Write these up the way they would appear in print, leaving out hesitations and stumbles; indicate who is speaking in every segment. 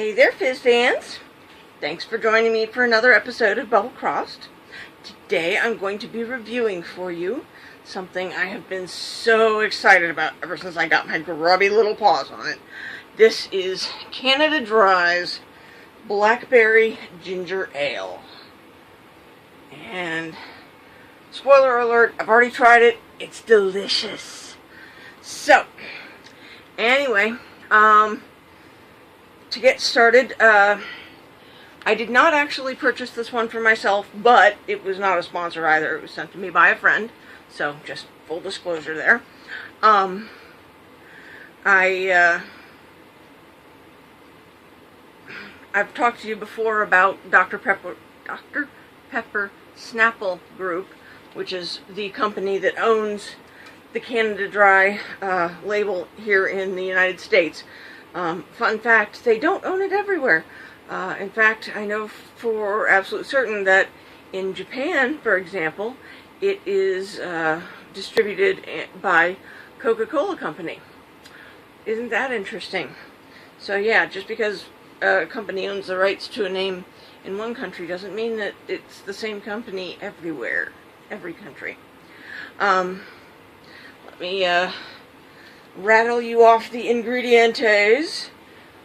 Speaker 1: Hey there, Fizz fans! Thanks for joining me for another episode of Bubble Crossed. Today I'm going to be reviewing for you something I have been so excited about ever since I got my grubby little paws on it. This is Canada Dry's Blackberry Ginger Ale. And, spoiler alert, I've already tried it. It's delicious. So, anyway, to get started, I did not actually purchase this one for myself, but it was not a sponsor either. It was sent to me by a friend, so just full disclosure there. I've talked to you before about Dr. Pepper Snapple Group, which is the company that owns the Canada Dry label here in the United States. Fun fact, they don't own it everywhere. In fact, I know for absolute certain that in Japan, for example, it is distributed by Coca-Cola Company. Isn't that interesting? So yeah, just because a company owns the rights to a name in one country doesn't mean that it's the same company everywhere, every country. Let me rattle you off the ingredientes.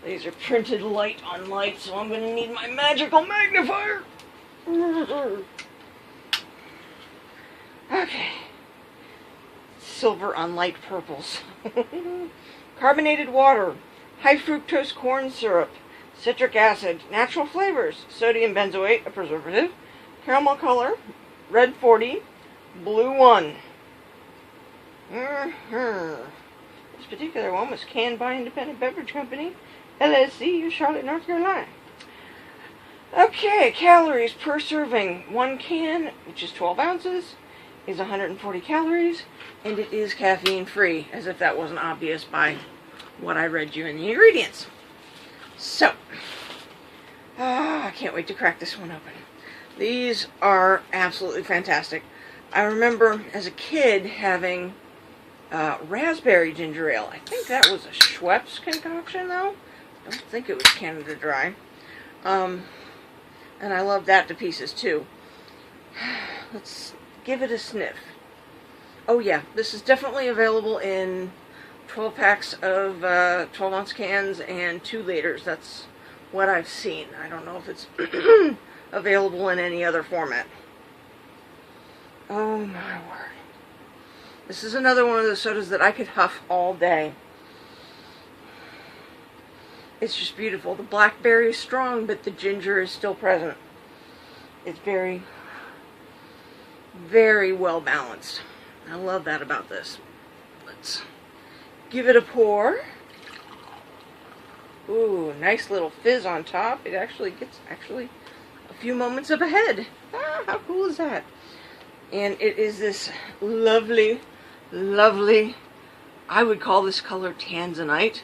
Speaker 1: These are printed light on light, so I'm going to need my magical magnifier. Okay. Silver on light purples. Carbonated water, high fructose corn syrup, citric acid, natural flavors, sodium benzoate, a preservative, caramel color, red 40, blue 1. This particular one was canned by Independent Beverage Company, LLC, of Charlotte, North Carolina. Okay, calories per serving. One can, which is 12 ounces, is 140 calories, and it is caffeine free, as if that wasn't obvious by what I read you in the ingredients. So, I can't wait to crack this one open. These are absolutely fantastic. I remember as a kid having raspberry ginger ale. I think that was a Schweppes concoction, though. I don't think it was Canada Dry. And I love that to pieces, too. Let's give it a sniff. Oh, yeah. This is definitely available in 12 packs of 12-ounce cans and 2 liters. That's what I've seen. I don't know if it's available in any other format. Oh, my word. This is another one of those sodas that I could huff all day. It's just beautiful. The blackberry is strong, but the ginger is still present. It's very, very well balanced. I love that about this. Let's give it a pour. Ooh, nice little fizz on top. It actually gets a few moments of a head. Ah, how cool is that? And it is this lovely, I would call this color tanzanite.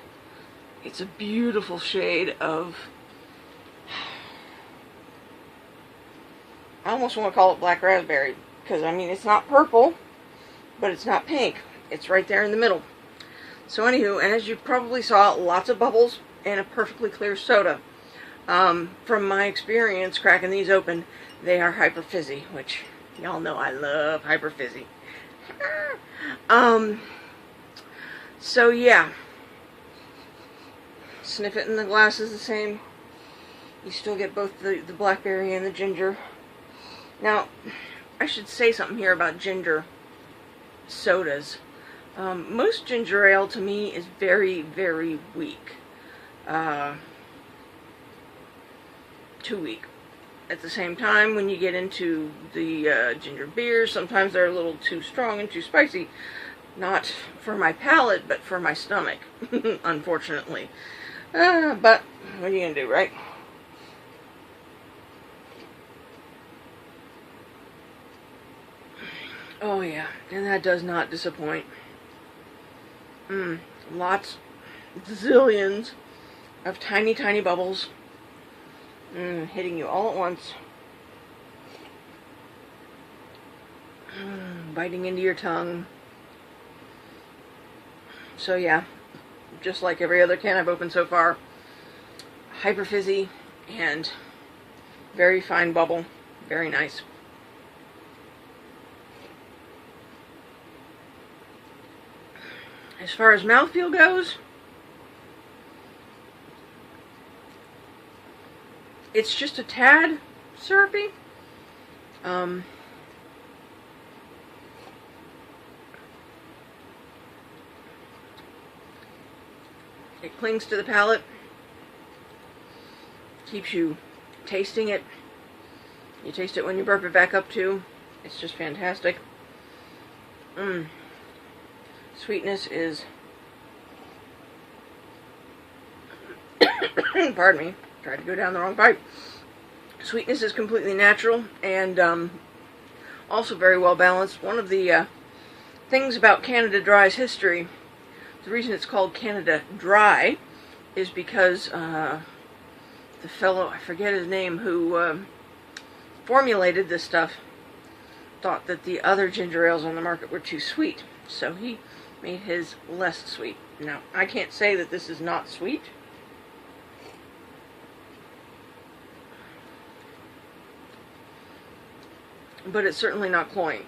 Speaker 1: It's a beautiful shade of, I almost want to call it black raspberry, because I mean it's not purple, but it's not pink. It's right there in the middle. So anywho, and as you probably saw, lots of bubbles and a perfectly clear soda. From my experience cracking these open, they are hyper fizzy, which y'all know I love hyper fizzy. So yeah, sniff it in the glass is the same. You still get both the blackberry and the ginger. Now, I should say something here about ginger sodas. Most ginger ale to me is very, very weak. Too weak. At the same time, when you get into the ginger beers, sometimes they're a little too strong and too spicy. Not for my palate, but for my stomach, unfortunately. But what are you going to do, right? Oh yeah, and that does not disappoint. Lots, zillions of tiny, tiny bubbles. Hitting you all at once. Biting into your tongue. So yeah, just like every other can I've opened so far, hyper fizzy and very fine bubble. Very nice. As far as mouthfeel goes, it's just a tad syrupy. It clings to the palate, keeps you tasting it. You taste it when you burp it back up too. It's just fantastic. Sweetness is, pardon me, tried to go down the wrong pipe. Sweetness is completely natural and also very well balanced. One of the things about Canada Dry's history, the reason it's called Canada Dry, is because the fellow, I forget his name, who formulated this stuff, thought that the other ginger ales on the market were too sweet, so he made his less sweet. Now, I can't say that this is not sweet, but it's certainly not cloying.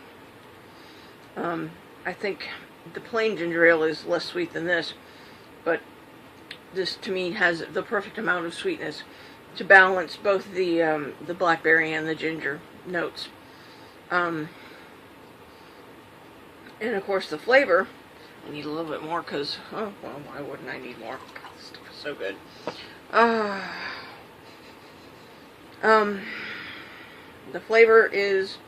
Speaker 1: I think the plain ginger ale is less sweet than this, but this to me has the perfect amount of sweetness to balance both the blackberry and the ginger notes. And of course the flavor, I need a little bit more because, oh, well, why wouldn't I need more? God, this stuff is so good. The flavor is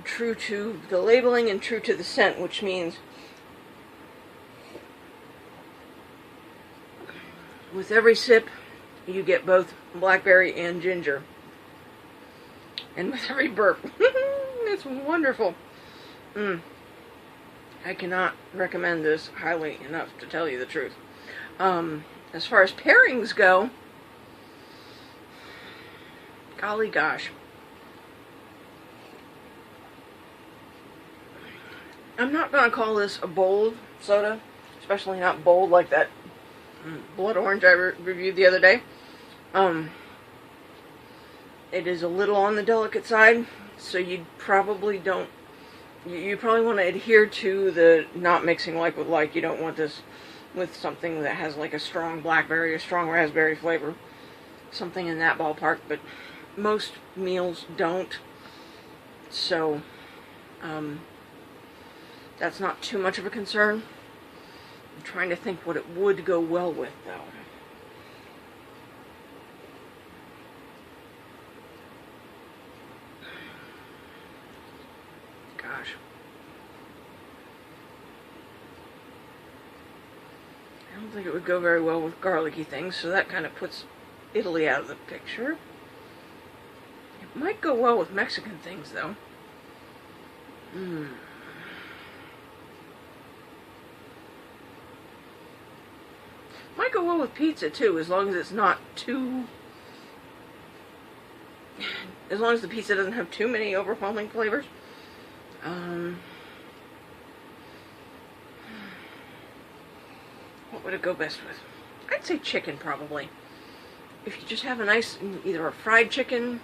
Speaker 1: true to the labeling and true to the scent, which means with every sip you get both blackberry and ginger. And with every burp, it's wonderful. I cannot recommend this highly enough, to tell you the truth. As far as pairings go, golly gosh. I'm not going to call this a bold soda, especially not bold like that blood orange I reviewed the other day. It is a little on the delicate side, so you probably don't, you probably want to adhere to the not mixing like with like. You don't want this with something that has like a strong blackberry, a strong raspberry flavor, something in that ballpark, but most meals don't, so that's not too much of a concern. I'm trying to think what it would go well with, though. Gosh. I don't think it would go very well with garlicky things, so that kind of puts Italy out of the picture. It might go well with Mexican things, though. Might go well with pizza, too, as long as it's not too... as long as the pizza doesn't have too many overwhelming flavors. What would it go best with? I'd say chicken, probably. If you just have a nice, either a fried chicken,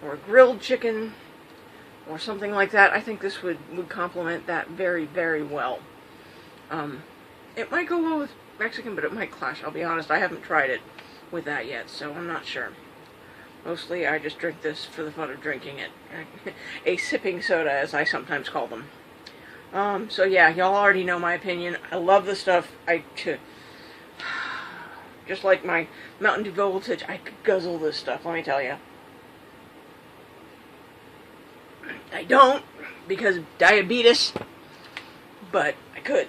Speaker 1: or a grilled chicken, or something like that, I think this would complement that very, very well. It might go well with Mexican, but it might clash. I'll be honest, I haven't tried it with that yet, so I'm not sure. Mostly I just drink this for the fun of drinking it. A sipping soda, as I sometimes call them. So yeah, y'all already know my opinion. I love the stuff. Just like my Mountain Dew Voltage, I could guzzle this stuff, let me tell you. I don't, because of diabetes, but I could.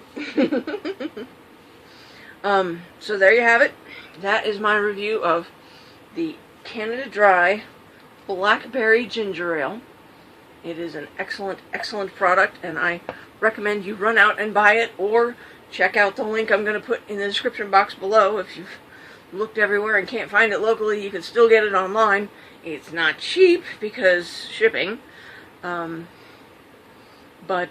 Speaker 1: So there you have it. That is my review of the Canada Dry Blackberry Ginger Ale. It is an excellent, excellent product, and I recommend you run out and buy it, or check out the link I'm going to put in the description box below. If you've looked everywhere and can't find it locally, you can still get it online. It's not cheap because shipping, but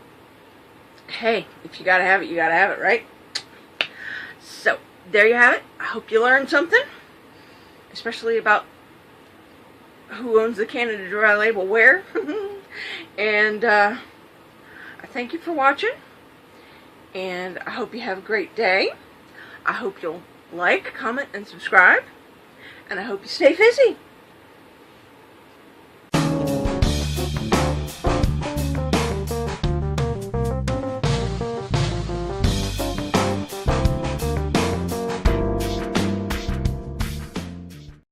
Speaker 1: hey, if you gotta have it, you gotta have it, right? So there you have it. I hope you learned something. especially about who owns the Canada Dry label where. And I thank you for watching, and I hope you have a great day. I hope you'll like, comment, and subscribe, and I hope you stay fizzy.